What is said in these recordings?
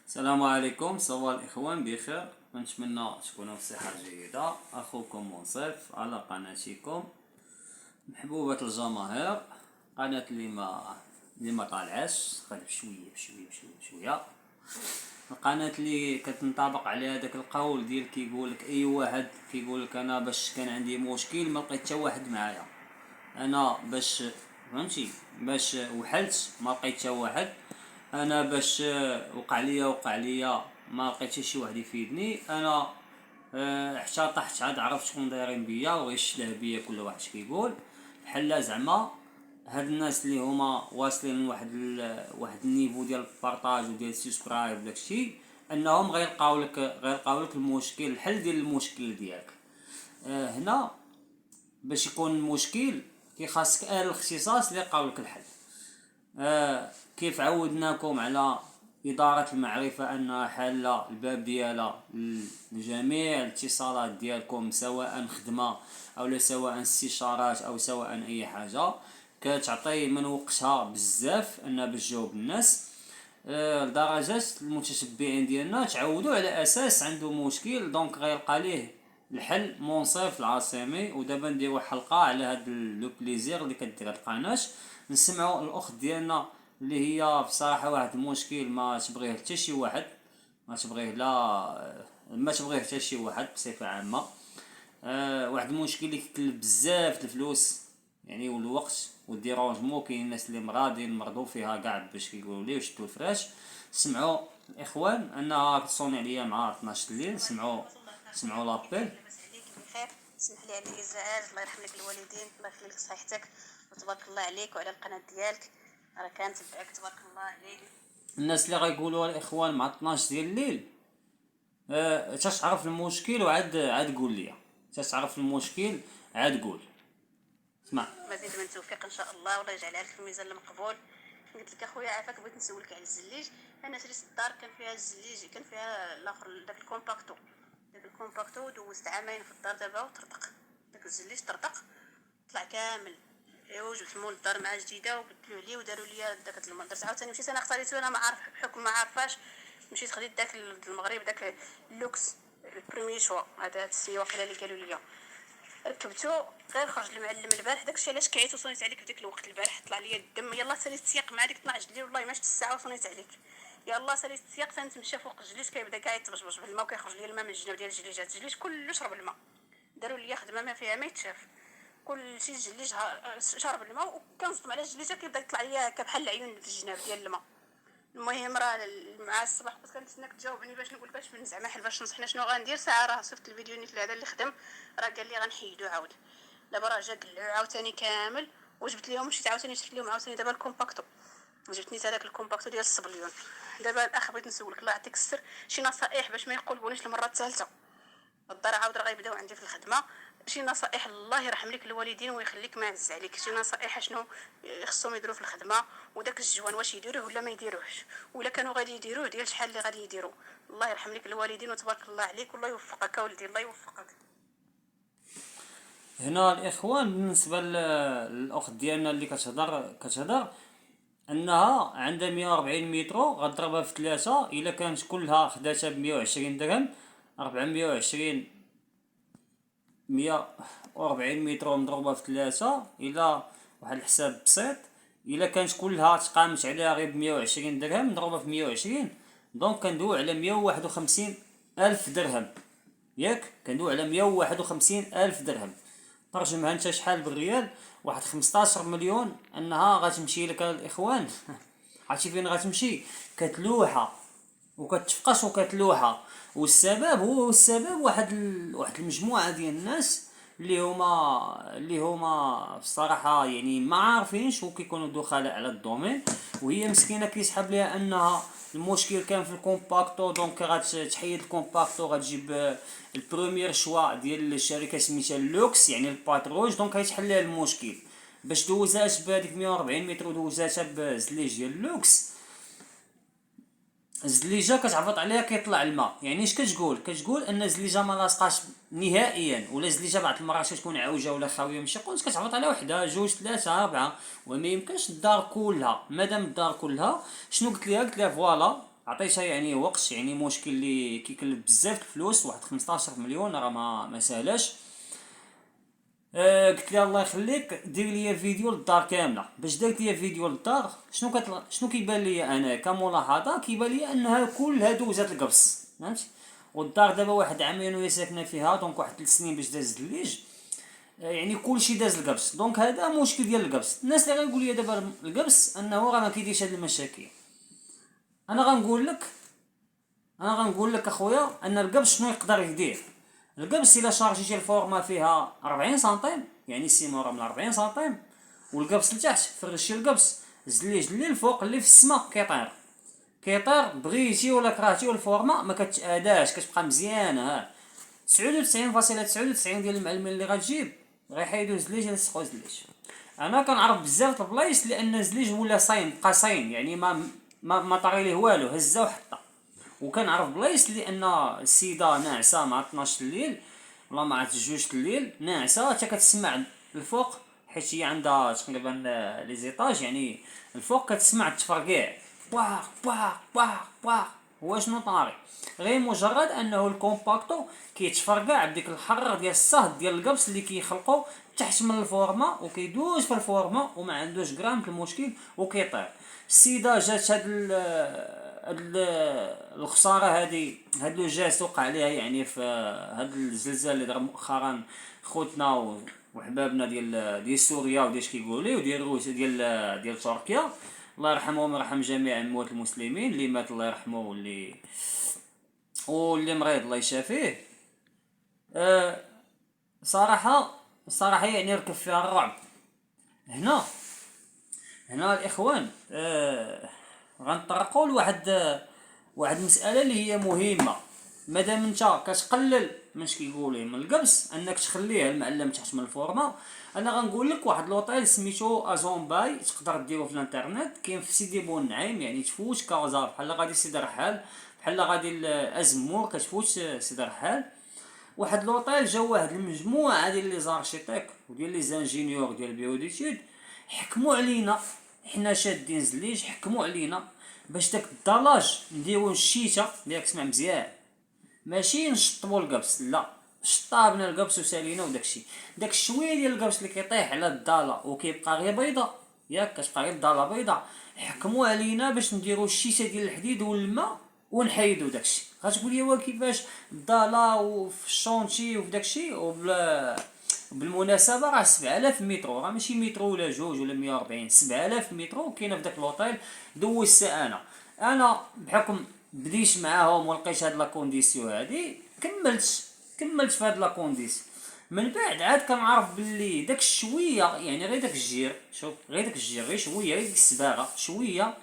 السلام عليكم، صباح الإخوان بخير. نتمنى تكونوا في صحة جيدة. أخوكم منصف على قناتكم محبوبة الجماهير، قناة اللي ما طالعاش غير بشوية بشوية بشوية بشوية. القناة اللي كتنطبق عليها داك القول ديال كيقولك أي واحد كيقولك أنا باش كان عندي مشكل ما لقيت حتى واحد معايا. انا باش فهمتي باش وحلت ما لقيت حتى واحد. انا باش وقع ليا ما لقيت حتى شي واحد يفيدني. انا حتى طحت عاد عرفت شكون دايرين بيا وغيشله بيا كل واحد كيقول بحال زعما هاد الناس اللي هما واصلين لواحد النيفو ديال البارطاج وديال السبسكرايب وداكشي، انهم غيلقاولك المشكل، الحل ديال المشكل ديالك. هنا باش يكون مشكل كيخاصك اهل الاختصاص اللي يلقاولك الحل. كيف عودناكم على إدارة المعرفة أنها حالة الباب ديالها لجميع الاتصالات ديالكم، سواء خدمة أو سواء استشارات أو سواء أي حاجة، كتعطي من وقتها بزاف أنها باش تجاوب الناس. لدرجة المتشبعين ديالنا تعودوا على أساس عنده مشكل دونك غيلقى ليه الحل منصف العاصمي. ودابا نديرو حلقة على هاد لو بليزير اللي كدير هاد القناة، نسمعوا الاخت ديالنا اللي هي بصراحه واحد المشكل ما تبغيه حتى شي واحد، ما تبغيه لا ما تبغيه حتى شي واحد بصفه عامه. واحد المشكل اللي كيكلف بزاف الفلوس يعني والوقت والديرونجمون. كاين الناس اللي مرادين مرضو فيها كاع باش كيقولوا ليه شدوا الفراش. سمعوا الاخوان انها كتصوني عليا مع 12 الليل. سمعوا لابيل. بخير، اسمح لي على الازعاج. الله يرحم لك الوالدين، الله يخلي لك صحتك، وتبارك الله عليك وعلى القناه ديالك. راه كنتبعك تبارك الله عليك. الناس اللي غيقولوا الاخوان مع 12 ديال الليل، تتعرف المشكل وعاد قول لي. تتعرف المشكل عاد قول. اسمع. مزيد من التوفيق ان شاء الله، والله يجعلها لك في الميزان المقبول. قلت لك اخويا عافاك، بغيت نسولك على الزليج. انا شريت الدار كان فيها الزليج، كان فيها الاخر داك الكومباكتو دوزت عامين في الدار دابا وطرطق. داك الزليج طرطق طلع كامل. ايوا جبت مول الدار مع جديده وبدلوا عليه وداروا لي داك درت عاوتاني مشيت انا اختاريته، انا ما عارف بحكم ما عارفاش. مشيت خديت داك المغرب داك اللوكس البريمي شوا، هذا السي وقيله اللي قالوا لي ركبتو. غير خرج المعلم البارح، داكشي علاش كعيت وصونيت عليك في داك الوقت. البارح طلع لي الدم، يلا ساليت السياق مع ديك 12 الليل، والله ما شفت الساعه وصونيت عليك. يلا ساليت السياق تنتمشى فوق الجليج، كيبدا كاع يتبشبش بالماء وكيخرج لي الماء من الجناب ديال الجليجات. الجليج كله شرب الماء، داروا لي خدمه ما فيها ما يتشاف. كل شيء الجليج شرب الماء، وكنصدم على الجليجه كيبدا يطلع لي كبحال العيون في الجناب ديال الماء. المهم راه مع الصباح كنت كنتسناك تجاوبني باش نقول لك زعما حل باش نصحنا شنو غندير. ساعه راه صيفط الفيديو نيت هذا اللي خدم، راه قال لي غنحيدو عاود. دابا راه جا قلعو عاوتاني كامل، وجبت لهم مشيت عاوتاني شفت لهم عاوتاني دابا الكومباكتو. جبتني هذاك الكومباكتو ديال الصبليون. دابا الاخ بغيت نسولك الله يعطيك السر، شي نصائح باش ما يقلبونيش المره الثالثه. الدار عاود راه غيبداو عندي في الخدمه. شي نصائح الله يرحم لك الوالدين ويخليك ما يعز عليك. شي نصائح شنو خصهم يديروا في الخدمه، وداك الجوان واش يديروه ولا ما يديروهش، ولا كانوا غادي يديروه ديال شحال اللي غادي يديروا. الله يرحم لك الوالدين وتبارك الله عليك، والله يوفقك ولدي، الله يوفقك. هنا الاخوان بالنسبه للاخت ديالنا اللي كتهضر انها عندها 140 مترو غضربها في ثلاثة. الا كانت كلها خداتها ب 120 درهم، 420 140 مترو مضروبة في ثلاثة الى واحد الحساب بسيط. الا كانت كلها تقامت عليها غير ب 120 درهم مضروبة في 120، دونك كندوي على 151 الف درهم. ياك كندوي على 151 الف درهم. ترجمها انت شحال بالريال؟ واحد 15 مليون انها غتمشي لك الاخوان. عرفتي فين غتمشي؟ كتلوحه وكتفقس وكتلوحه. والسبب واحد المجموعه ديال الناس اللي هما بصراحه يعني ما عارفينش وكيكونوا دخلاء على الدومين. وهي مسكينه كيسحب ليها انها المشكل كان في الكومباكتو، دونك غتحيد الكومباكتو غتجيب البروميير شوا ديال الشركه سميتها لوكس يعني الباتروج، دونك غيتحل لها المشكل. باش دوزات بهاديك 140 متر دوزاتها بزليج ديال لوكس، الزليجه كتعبط عليها كيطلع الماء. يعني اش كتقول ان الزليجه ما لاصقاش نهائيا، ولا الزليجه بعض المرات تكون عوجه ولا خاويه من شي قوس كتعبط على وحده جوج ثلاثه اربعه. وما يمكنش الدار كلها. مادام الدار كلها شنو قلت لها فوالا عطيتها يعني وقت، يعني مشكل اللي كيكلف بزاف الفلوس، واحد 15 مليون راه ما سهلاش. قلت لها الله يخليك دير لي فيديو للدار كامله. باش درت لي فيديو للدار، شنو كيبان لي انا كملاحظه؟ كيبان لي انها كلها دوزات القبص، فهمتي؟ والدار دابا واحد عامين وهي ساكنه فيها، دونك واحد 3 سنين باش داز الليج، يعني كلشي داز القبص. دونك هذا مشكل ديال القبص. الناس اللي غنقول لي دابا القبص انه راه ما كيديرش هاد المشاكل، انا غنقول لك اخويا ان القبص شنو يقدر يدير. القبص الا شارجيتي الفورما فيها 40 سنتيم، يعني السيموره من 40 سنتيم، والقبص لتحت، فرشي القبص، الزليج اللي الفوق اللي في السما كيطير بغيتي ولا كرهتي، والفورما ما كتاداش، كتبقى مزيانه. ها 99.99 ديال المعلمين اللي غتجيب غيحيدوا الزليج يلصقوا الزليج. انا كنعرف بزاف د البلايص لان الزليج ولا صاين، بقى صاين، يعني ما طاري ليه والو، هزا وحطه. وكنعرف بلايص لان السيده ناعسه مع 12 الليل ولا مع 2 الليل، ناعسه حتى كتسمع الفوق، حيت هي عندها تقريبا لي زيطاج، يعني الفوق كتسمع التفرقيع، باق باق باق باق. هو شنو طاري؟ غير مجرد انه الكومباكتو كيتفرقع بديك الحراره ديال الصهد ديال القبص اللي كيخلقوا تحت من الفورما، وكيدوز في الفورما وما عندوش غرام في المشكل وكيطير. السيده جات هاد الخساره هاد لو جاست وقع عليها، يعني في هاد الزلزال اللي دار مؤخرا خوتنا وحبابنا ديال سوريا وديال كيقولوا وديال روسيا ديال تركيا. الله يرحمهم ويرحم جميع اموات المسلمين، اللي مات الله يرحمه، واللي مريض الله يشافيه. أه صراحه يعني ركب فيها الرعب. هنا الاخوان غنطرقوا لواحد المساله اللي هي مهمه. مادام انت كتقلل منش كيقولوا من القبص انك تخليه المعلم تحت من الفورما، انا غنقول لك واحد لوطيل سميتو ازومباي، تقدر ديرو في الانترنت، كاين في سيدي بونعيم، يعني تفوت كازا بحال غادي سيدي رحال، بحال غادي الازمور كتفوت سيدي رحال. واحد لوطيل جا واحد المجموعه ديال لي زارشيتيك وديال لي زانجينيور ديال بيوديتود، حكموا علينا حنا شادين زليج، حكموا علينا باش داك الدلاج نديرو الشيته ياك سمع مزيان، ماشي نشطبوا القبص، لا شطابنا القبص وسالينا وداكشي. داك الشويه ديال القبص اللي كيطيح على الداله وكيبقى غير بيضه، ياك كتبقى غير الداله بيضه، حكموا علينا باش نديرو الشيشه ديال الحديد والماء ونحيدو داكشي. غتقول لي كيفاش الداله وفي الشونتي وفي داكشي؟ بالمناسبه راه 7000 مترو، راه ماشي مترو ولا جوج ولا 140، 7000 مترو كاينه في داك لوطيل. دوزتها انا بحكم بديت معاهم ولقيت هاد لا كونديسيون هادي، كملت في هاد لا كونديسيون. من بعد عاد كنعرف باللي داك الشويه، يعني غير داك الجير، شوف غير داك الجير، غير شويه، غير ديك السباغه شويه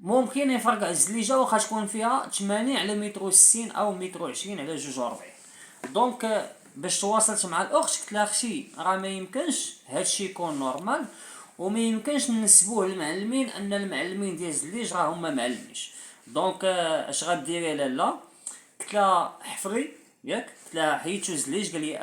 ممكن يفرقع الزليجه واخا تكون فيها 80 على متر 60 او متر 20 على 42. دونك باش تواصلت مع الاخت قلت لها اختي راه ما يمكنش هادشي يكون نورمال، وما يمكنش نسبوه للمعلمين ان المعلمين ديال الزليج راه هما معلمينش. دونك اش غديري لالا؟ قلت لها حفري، ياك قلت لها حيدتو الزليج؟ قال لي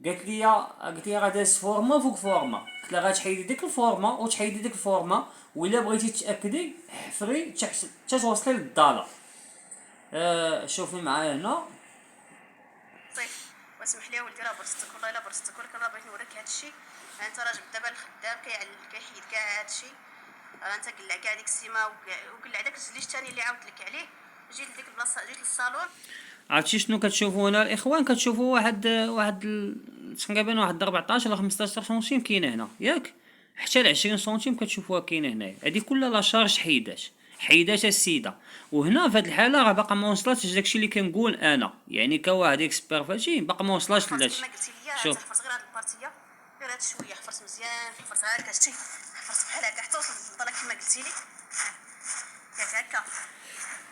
قالت لي راه داز فورما فوق فورما. قلت لها غتحيدي ديك الفورما وتحيدي ديك الفورما، وإلا بغيتي تاكدي حفري حتى توصلي للداله. شوفي معايا هنا. طيب واسمح لي ولدي، راه برستك والله الا برستك، ولكن راه بغيت نوريك هادشي. انت راجل دابا الخدام كيحيد كاع هادشي، راه انت قلع كاع ديك السيما وقلع داك الزليج الثاني اللي عاودت لك عليه. جيت لديك البلاصه، جيت للصالون. عرفتي شنو كتشوفوا هنا الاخوان؟ كتشوفوا تقريبا واحد 14 ولا 15 سنتيم كاينه هنا، ياك حتى ل 20 سنتيم كتشوفوها كاينه هنايا. هذه كلها لا شارج حيدات السيده. وهنا في هذه الحاله راه باقا ما وصلتش داكشي اللي كنقول انا، يعني كواحد اكسبير فهادشي باقا ما وصلش لهادشي. شوف حفرت غير هاد البارتيه، غير هاد شويه حفرت مزيان، حفرت هكا شتي، حفرت بحال هكا حتى وصلت للدار كيما قلتي لي، ياك هكا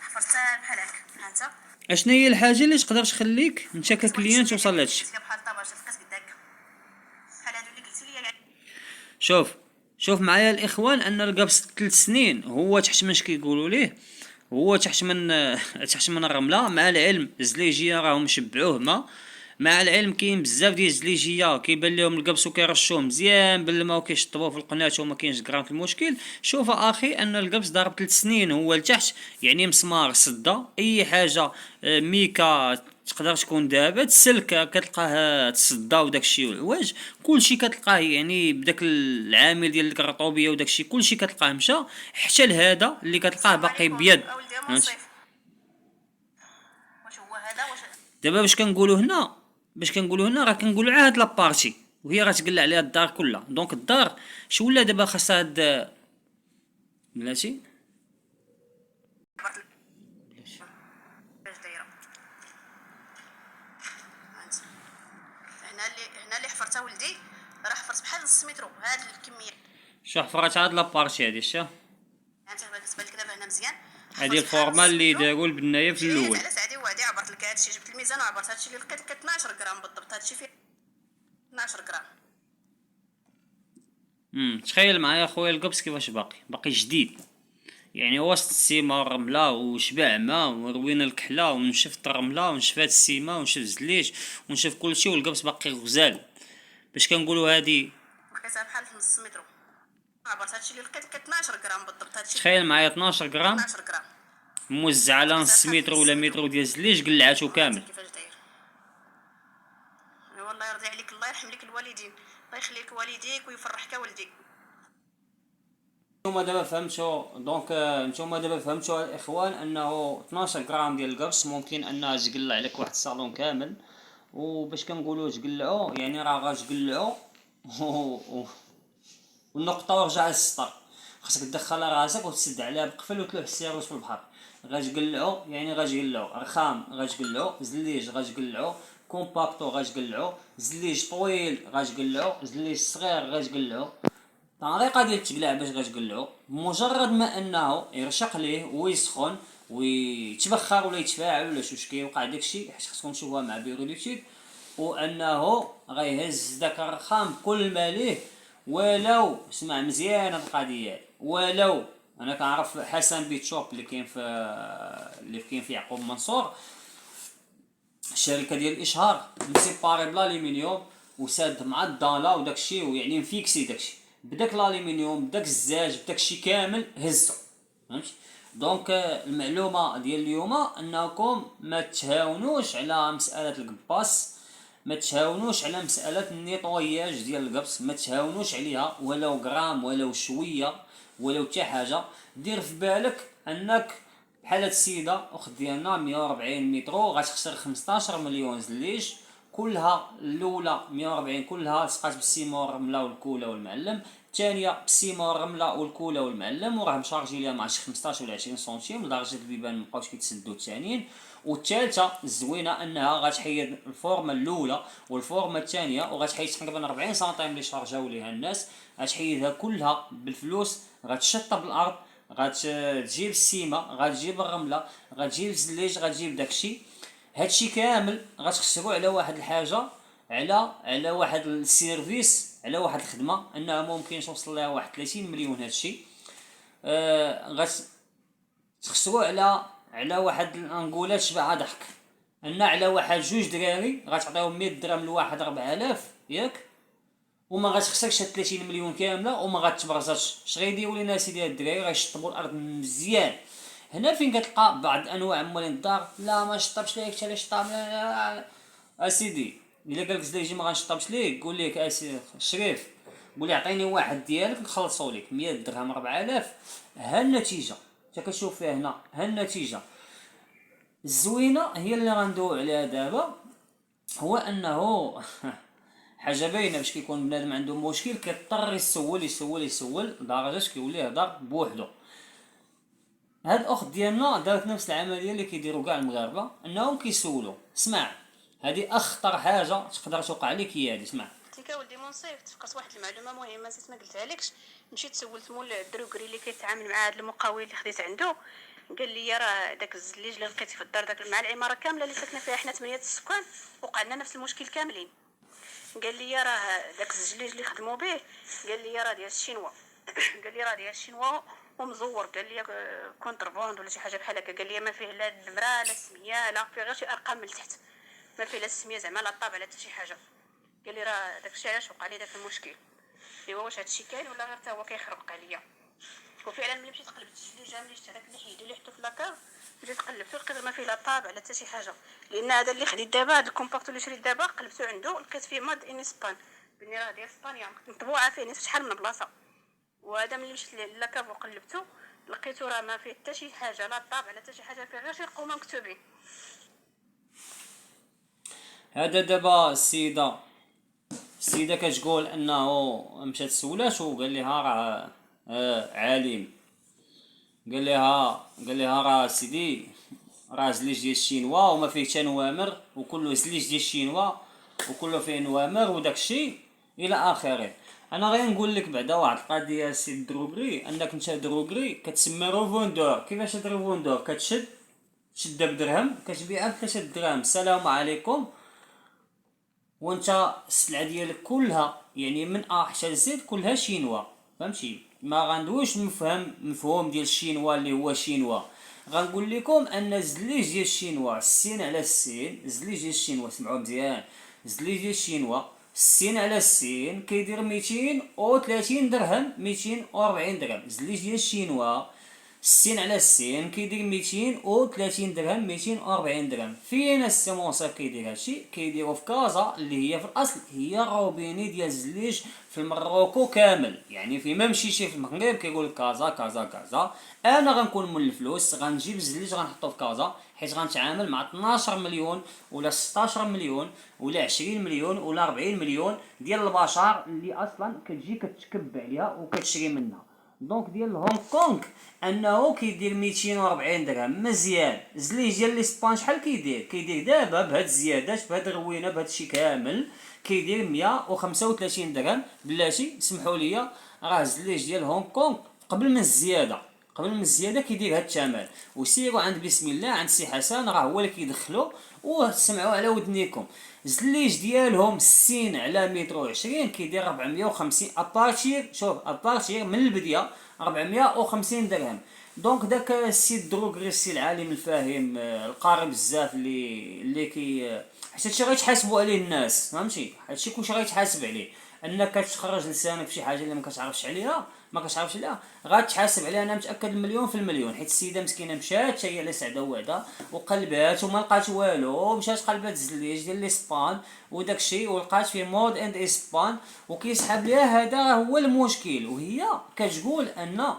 حفرتها بحال هكا. ها انت اشنا هي الحاجه اللي تقدر تخليك انت ككليان توصل لهادشي؟ بحال الطاباج فكات قد هكا بحال هادو اللي قلتي لي. شوف معايا الاخوان ان القبص 3 سنين هو تحت منش كيقولوا ليه، هو تحت من الرمله. مع العلم الزليجيه راهم شبعوه ما مع العلم كاين بزاف ديال الزليجيه كيبان لهم القبس وكيرشوه مزيان بالماء وكيشطبوه في القناه وما كاينش غرام في المشكل. شوف اخي ان القبس ضرب 3 سنين هو لتحت، يعني مسمار صدا اي حاجه ميكا تقدر تكون دابا السلك كتلقاه تصدا وداكشي والعواج كلشي كتلقاه، يعني بداك العامل ديال ديك الرطوبيه وداكشي كلشي كتلقاه مشى، حتى لهذا اللي كتلقاه السلام باقي عليكم بيض. اولدي فهمتي؟ منصف. واش هو هذا واش؟ دابا باش كنقولوا هنا راه كنقولوا على هاد لابارتي وهي راه تقلع عليها الدار كلها. دونك الدار شو ولا دابا خاصها هاد بلاتي اش دايره هانت. هنا اللي حفرتها ولدي راه حفرت بحال نص مترو هاد الكميه. شو حفرات هاد لابارتي هادي شتا هانت كتبان لك دابا هنا مزيان. هادي حفرت بحال الفورما نص اللي مترو. داروا البنايه في جيت الاول. على سعدي وعدي عبرت لك هادشي، جبت الميزان وعبرت هادشي اللي لقيت 12 غرام بالضبط. هادشي فيه 12 غرام. تخيل معايا خويا القبس كيفاش باقي جديد، يعني وسط السيما الرمله وشبع ماء وروينا الكحله ونشفت الرمله ونشفات السيما ونشف الزليج ونشف كلشي والقبس باقي غزال. باش كنقولوا هادي لقيتها بحال في نص مترو. عبرت هادشي اللي لقيت 12 غرام بالضبط. هادشي تخيل معايا 12 غرام 12 غرام. موزع على لقيتها نص بحال في متر نص ولا مترو. متر ديال الزليج قلعاتو هانتي كامل. كيفاش داير. والله يرضي عليك، الله يرحم لك الوالدين، الله يخلي لك والديك ويفرحك ولدي. نتوما دابا فهمتوا دونك نتوما دابا فهمتوا الاخوان انه 12 غرام ديال القرص ممكن انها تقلع لك واحد الصالون كامل. وباش كنقولوا تقلعوا يعني راه غتقلعوا والنقطه ورجع للسطر. خاصك تدخلها راسك وتسد عليها بقفل وتلوح السيروس في البحر. غتقلعوا يعني غتقلعوا رخام، غتقلعوا زليج، غتقلعوا كومباكتو، غتقلعوا زليج طويل، غتقلعوا زليج صغير، غتقلعوا. الطريقه ديال التقلاع باش غتقلعو مجرد ما انه يرشق ليه ويسخن ويتبخر ولا يتفاعل ولا شوش كيوقع داكشي حيت خصكم تشوفوها مع بيروليتيد، وانه غيهز داك الرخام بكل ما ليه. ولو اسمع مزيان هاد القضيه، ولو انا كنعرف حسن بيتشوب اللي كاين في يعقوب منصور، الشركه ديال الاشهار مسيباري بالالومنيوم وساد مع الضاله وداكشي ويعني مفيكسي داكشي بداك الالومنيوم بداك الزاج بداكشي كامل هزو. فهمتي؟ دونك المعلومه ديال اليوم انكم ما تهاونوش على مساله القباص، ما تهاونوش على مساله النيطوياج ديال القبص، ما تهاونوش عليها ولو غرام ولو شويه ولو حتى حاجه. دير في بالك انك بحال هاد السيده اخت ديالنا 140 مترو غتخسر 15 مليون زليج، كلها الاولى 140 كلها سقات بالسيمون والرمله والكوله والمعلم، الثانيه بالسيمون والرمله والكوله والمعلم وراه مشارجي ليها مع شي 15 ولا 20 سنتيم لدرجه البيبان مابقاوش كيتسدوا الثانيين. والثالثه الزوينه انها غتحيد الفورمه الاولى والفورمه الثانيه وغتحيد تقريبا 40 سنتيم اللي شارجاو ليها الناس، غتحيدها كلها بالفلوس، غتشطب الارض، غتجيب السيمه، غتجيب الرمله، غتجيب الزليج، غتجيب داكشي. هادشي كامل غتخسروا على واحد الحاجه، على واحد السيرفيس، على واحد الخدمه انها ممكن توصل لها واحد 30 مليون. هادشي غتخسروا على واحد نقولها شبعه ضحك، ان على واحد جوج دراري غتعطيهم 100 درهم لواحد 4000 ياك، وما غتخسرش 30 مليون كامله وما غتبرزش. اش غيديروا لينا سيدي هاد الدراري؟ غيشطبوا الارض مزيان. هنا فين كتلقى بعض انواع مولين الدار لا ما شطبش ليك حتى شطب اسيدي الا قالك زليجي ما غنشطبش ليك قول لك اسيدي شريف قول لي عطيني واحد ديالك نخلصوا لك 100 درهم 4000. ها النتيجه انت كتشوف فيها هنا، ها النتيجه الزوينه هي اللي غندويو عليها دابا. هو انه حاجه باينه باش كيكون بنادم عنده مشكل كيضطر يسول لدرجه كيولي يهضر بوحدو. هاد الاخت ديالنا دارت نفس العمليه اللي كيديروا كاع المغاربه انهم كيسولوا. اسمع هذه اخطر حاجه تقدر توقع لك هي هذه. اسمع تيكا ولدي منصف تفكرت واحد المعلومه مهمه نسيت ما قلتها لكش. مشيت سولت مول الدروكري اللي كيتعامل مع هاد المقاول اللي خديت عنده، قال لي راه داك الزليج اللي لقيتي في الدار داك مع العماره كامله اللي ساكنه فيها حنا 8 السكان وقع لنا نفس المشكل كاملين. قال لي راه داك الزليج اللي خدموا به قال لي راه ديال الشينوا قال لي راه ديال الشينوا ومزور، قال لي كونتربوند ولا شي حاجه بحال هكا، قال لي ما فيه لا النمره لا السميه لا فيه غير شي ارقام من تحت. ما فيه لا السميه زعما لا الطابع لا حتى شي حاجه. قال لي راه داكشي علاش وقع لي داك المشكل. ايوا واش هادشي كاين ولا غير حتى هو كيخربق عليا. وفعلا ملي مشيت قلبت الجليجه ملي شفت هذاك اللي حيدو اللي حطو في لاكار، مشيت قلبتو لقيت ما فيه لا طابع لا حتى شي حاجه. لان هذا اللي خديت دابا، هذا الكومباكتو اللي شريت دابا قلبتو عنده لقيت فيه ماد ان اسبان، بني راه ديال اسبانيا مطبوعه فيه نفس شحال من بلاصه. وهذا ملي مشيت للاكار وقلبتو لقيتو راه ما فيه حتى شي حاجه، لا طابع لا حتى شي حاجه، فيه غير شي رقوم مكتوبين. هذا دابا السيده كتقول انه مشات سولات وقال لها راه عالم، قال لها راه سيدي راه زليج ديال الشينوا وما فيه حتى نوامر، وكله زليج ديال الشينوا وكله فيه نوامر وداك الشيء الى اخره. انا غير نقول لك بعدا واحد القضيه سي دروغري، انك انت دروغري كتسمى روفوندور. كيفاش هاد روفوندور؟ تشدها بدرهم كتبيعها ب3 دراهم، السلام عليكم، وانت السلعه ديالك كلها يعني من ا حتى لزد كلها شينوا، فهمتي؟ ما غندويش مفهوم ديال الشينوا اللي هو شينوا. غنقول لكم ان الزليج ديال الشينوا، السين على السين، الزليج ديال الشينوا سمعوا مزيان، الزليج ديال الشينوا السين على السين كيدير 230 درهم، 240 درهم. الزليج ديال الشينوا السين على السين كيدير 230 درهم، 240 درهم. فين السي مونصيف كيدير هادشي؟ كيديرو في كازا اللي هي في الاصل هي روبيني ديال الزليج في المروكو كامل. يعني فيما مشيتي في المغرب كيقول كازا كازا كازا. انا غنكون من الفلوس غنجيب الزليج غنحطو في كازا، حيت غنتعامل مع 12 مليون ولا 16 مليون ولا 20 مليون ولا 40 مليون ديال البشر اللي اصلا كتجي كتكب عليها وكتشري منها. دونك ديال هونغ كونغ انه كيدير 240 درهم مزيان. الزليج ديال ليسبان شحال كيدير دابا بهاد الزيادات بهاد الروينه بهاد الشيء كامل كيدير 135 درهم. بلاتي سمحوا لي، راه الزليج ديال هونغ كونغ قبل من الزياده كيدير هاد الثمن. وسيروا عند بسم الله عند سي حسن راه هو اللي كيدخلو، وسمعوا على ودنيكم. الزليج ديالهم السين على متر وعشرين كيدير 450 ابارتير، شوف ابارتير من البدايه 450 درهم. دونك داك السيد دروغري السي العالم الفاهم القاري بزاف اللي كي حتى هادشي غيتحاسبوا عليه الناس، فهمتي؟ هادشي كلشي غيتحاسب عليه. انك كتخرج لسانك في شي حاجه اللي ما كتعرفش عليها غتحاسب عليها. انا متاكد المليون في المليون، حيت السيده مسكينه مشات هي على سعده وعده وقلبات وما لقات والو، مشات قلبات الزليج ديال ليسبان وداك الشيء ولقات فيه مود اند اسبان وكيسحب ليها. هذا هو المشكل. وهي كتقول ان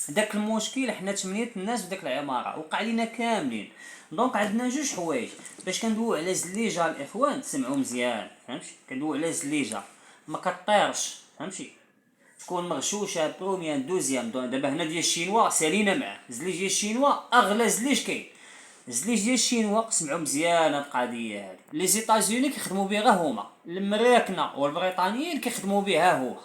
داك المشكل حنا 8 الناس في داك العماره وقع لينا كاملين. دونك عندنا جوج حوايج باش كندويو على زليجه الاخوان. تسمعوا مزيان، فهمتي؟ كندويو على زليجه ما كطيرش، فهمتي؟ تكون مغشوشه بروميان دوزيام. دابا هنا ديال الشينوا سالينا معاه. زليج ديال الشينوا اغلى زليج كاين. زليج ديال الشينوا سمعوا مزيان هاد القضيه هادي. لي زيتازوني كيخدموا بها هما، المراكنه والبريطانيين كيخدموا بها هو.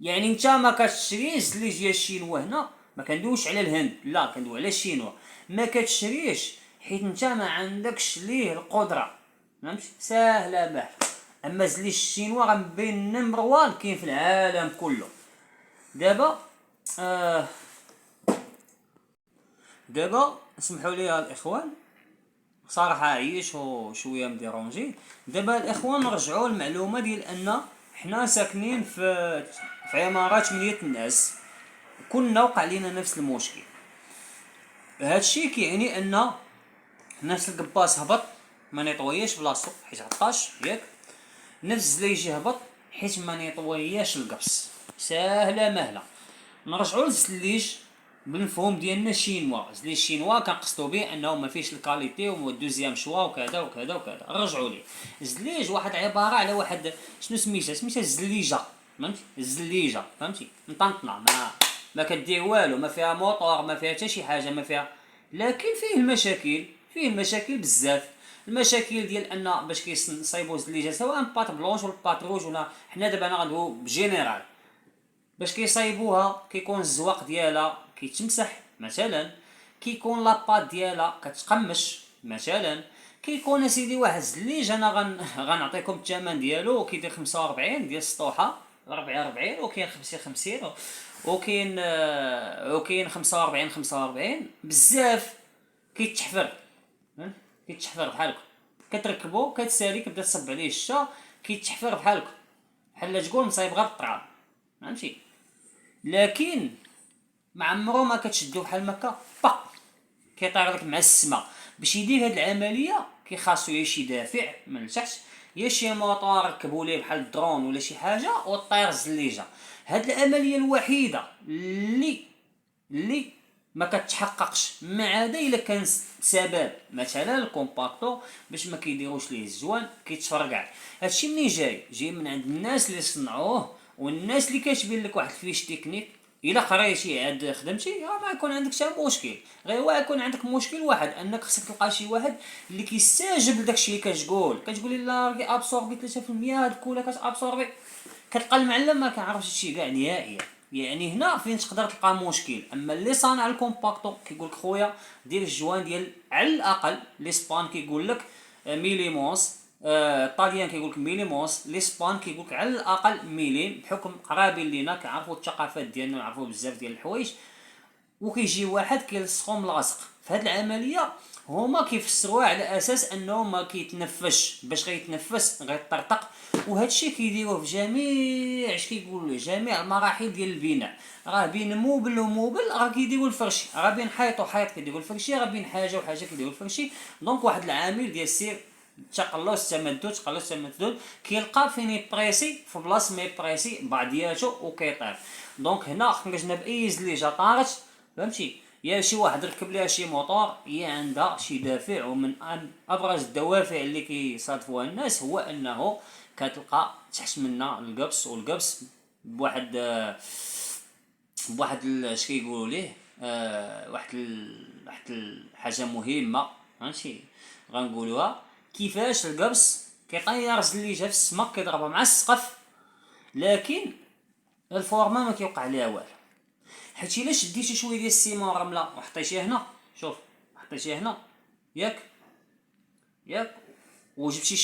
يعني انت ما كتشريش زليج ديال الشينوا هنا، ما كندويش على الهند، لا كندوي على الشينوا. ما كتشريش حيت انت ما عندكش ليه القدره، فهمتي؟ ساهله باه. اما زليج الشينوا غنبين نمبر 1 كاين في العالم كله. دابا دابا اسمحوا لي الاخوان، صراحه عيش وشويه مديرونجي. دابا الاخوان نرجعوا المعلومه ديال ان حنا ساكنين في عماره 8 الناس، كنا وقع لينا نفس المشكل. هادشي كيعني ان نفس القباص هبط ما نيطوياش بلاصتو حيت عطاش، ياك؟ نفس الزليج هبط حيت ما نيطوياش القبص. ساهله مهله. نرجعوا للزليج بالمفهوم ديالنا الشينوا. زليج الشينوا كنقصدوا به انه ما فيش الكاليتي والدوزيام شوا وكذا وكذا وكذا. رجعوا ليه الزليج واحد عباره على واحد شنو سميتها الزليجه، فهمتي؟ الزليجه، فهمتي؟ مطنطنه ما كدير والو، ما فيها موطور، ما فيها حتى شي حاجه، ما فيها. لكن فيه المشاكل بزاف. المشاكل ديال ان باش كيصايبوا الزليجه سواء بات بلونش ولا بات روج، ولا حنا دابا انا غندويو بجينيرال. باش كيصايبوها كيكون الزواق ديالها كيتمسح مثلا، كيكون لاباط ديالها كتقمش مثلا، كيكون اسيدي واحد الزليج انا غنعطيكم الثمن ديالو كيدير 45 ديال السطوحه، 44 وكاين 50 وكاين 45 بزاف كيتحفر بحال هكا. كتركبو كتسالي كتبدا تصب عليه الشتا كيتحفر بحال هكا بحال تقول مصايب غير الطراب فهمتي. لكن ما عمرو ما كتشدو بحال هكا باق كيطير لك مع السما. باش يدير هاد العمليه كيخاصو يا شي دافع من التحت يا شي موطور ركبوا ليه بحال الدرون ولا شي حاجه وطير الزليجه. هاد العمليه الوحيده اللي ما كتحققش ما عدا الا كان سبب مثلا الكومباكتو باش ما كيديروش ليه الزوان كيتفرقع. هادشي منين جاي من عند الناس اللي صنعوه والناس اللي كاتبين لك واحد الفيش تكنيك. الا قريتي عاد خدمتي راه ما يكون عندك حتى مشكل، غير هو يكون عندك مشكل واحد انك خصك تلقى شي واحد اللي كيستاجب لداكشي اللي كتقول لا راكي ابسوربي 3% هاد كلها كتابسوربي. كتلقى المعلم ما كيعرفش هادشي كاع نهائيا. يعني هنا فين تقدر تلقى مشكل. اما اللي صانع الكومباكتو كيقول لك خويا دير الجوان ديال على الاقل ليسبان كيقول لك ميليموس، الطاليان كيقول لك ميليموس، ليسبان كيقول لك على الاقل ميليم بحكم قرابين لينا كيعرفوا الثقافات ديالنا ويعرفوا بزاف ديال الحوايج. وكيجي واحد كيلصقهم لاصق في هذه العمليه. هما كيفسروها على اساس انه ما كيتنفسش، باش غيتنفس غيطرطق. وهذا الشيء كيديروه في جميع اش كيقولوا جميع المراحل ديال البناء. راه بين موبل وموبل راه كيديروا الفرشي، راه بين حيط وحيط كيديروا الفرشي، راه بين حاجه وحاجه كيديروا الفرشي. دونك واحد العامل ديال السير تقلص تمدد تقلص تمدد كيلقى فين يبريسي في بلاصه ما يبريسي بعضياتو وكيطير. دونك هنا خرجنا باي زليجه طارت فهمتي يا شي واحد ركب ليها شي موطور هي عندها شي دافع. ومن ابرز الدوافع اللي كيصادفوها الناس هو انه كتلقى تحت منا القبس، والقبس بواحد اش كيقولوا ليه واحد الحاجه مهمه ماشي غنقولوها. كيفاش القبس كيطير زليجه في السما كيضربها مع السقف لكن الفورما ما كيوقع عليها والو. حيت الا شديتي شويه ديال السيمون رمله وحطيتيها هنا شوف حطيتيها هنا ياك وجبتي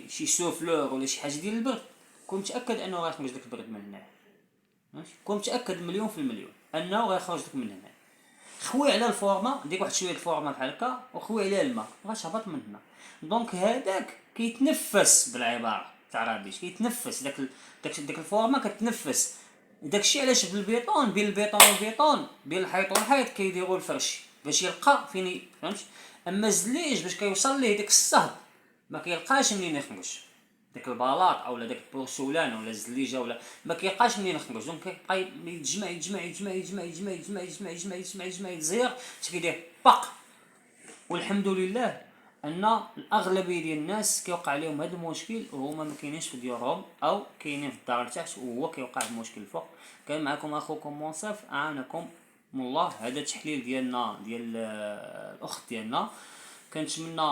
شي سوفلور ولا شي حاجه ديال البرد كون متاكد انه غيخرج لك البرد من هنا. ماشي كون متاكد مليون في المليون انه غيخرج لك من هنا. خوي على الفورما ديك واحد شويه الفورما بحال هكا وخوي عليها الماء غتهبط من هنا. دونك هذاك كيتنفس بالعباره تاع رابيش كيتنفس داك الفورما كتنفس. داكشي علاش بالبيطون بين البيطون والبيطون بين الحيط والحيط كيديروا الفرش باش يلقى فين فهمت. اما الزليج باش كيوصل ليه داك الصهد ما كيلقاش منين يخرج داك البلاط اولا داك البورسولان ولا الزليجه ولا ما كيلقاش منين يخرج. دونك كيبقى يتجمع يتجمع يتجمع يتجمع يتجمع يتجمع يتجمع يتجمع يتجمع يتجمع يتزير حتى كيدير باق. والحمد لله ان الاغلبيه ديال الناس كيوقع عليهم هذا المشكل وهما ما كاينينش في ديورهم او كاينين في الدار لتحت وهو كيوقع المشكل الفوق. كان معكم اخوكم منصف اعانكم الله. هذا التحليل ديالنا ديال الاخت ديالنا. كنتمنى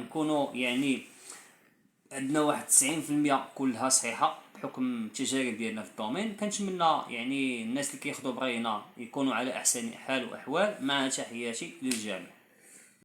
نكونوا يعني عندنا واحد 90% كلها صحيحه بحكم التجارب ديالنا في الدومين. كنتمنى يعني الناس اللي كياخذوا براينا يكونوا على احسن حال واحوال. مع تحياتي للجميع.